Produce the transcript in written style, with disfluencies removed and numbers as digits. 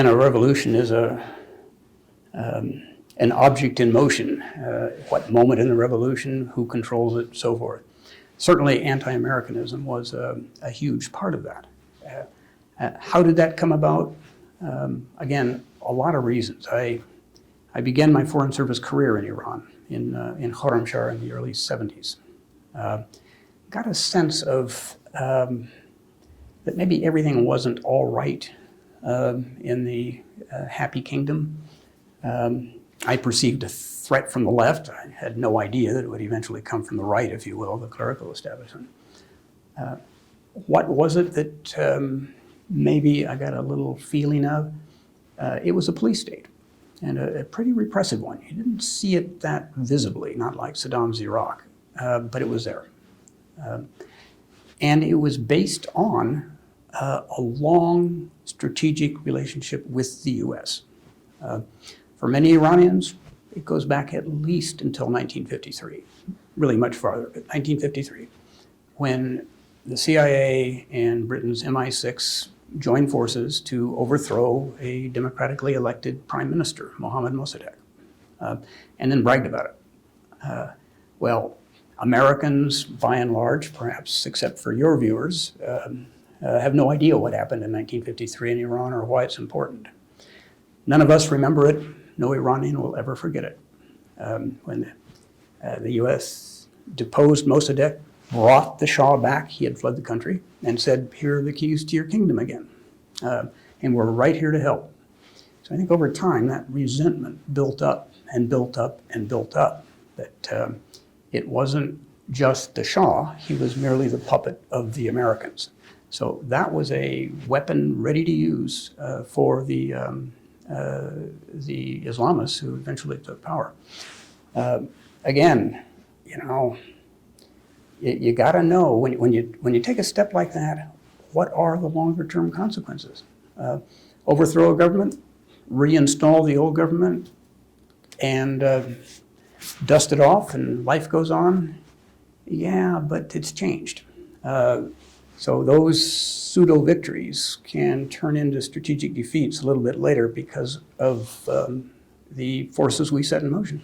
And a revolution is an object in motion. What moment in the revolution, who controls it, so forth. Certainly anti-Americanism was a huge part of that. How did that come about? Again, a lot of reasons. I began my Foreign Service career in Iran, in Khorramshahr in the early 70s. Got a sense of that maybe everything wasn't all right in the Happy Kingdom. I perceived a threat from the left. I had no idea that it would eventually come from the right, if you will, the clerical establishment. What was it that maybe I got a little feeling of? It was a police state, and a pretty repressive one. You didn't see it that visibly, not like Saddam's Iraq, but it was there. And it was based on a long strategic relationship with the US. For many Iranians, it goes back at least until 1953, really much farther, but 1953, when the CIA and Britain's MI6 joined forces to overthrow a democratically elected prime minister, Mohammad Mosaddegh, and then bragged about it. Well, Americans, by and large, perhaps except for your viewers, have no idea what happened in 1953 in Iran or why it's important. None of us remember it. No Iranian will ever forget it. When the US deposed Mosaddegh, brought the Shah back, he had fled the country, and said, here are the keys to your kingdom again. And we're right here to help. So I think over time that resentment built up and built up and built up. That it wasn't just the Shah, he was merely the puppet of the Americans. So that was a weapon ready to use for the Islamists who eventually took power. Again, you know, you got to know when you take a step like that, what are the longer term consequences? Overthrow a government, reinstall the old government, and dust it off and life goes on? Yeah, but it's changed. So those pseudo victories can turn into strategic defeats a little bit later because of the forces we set in motion.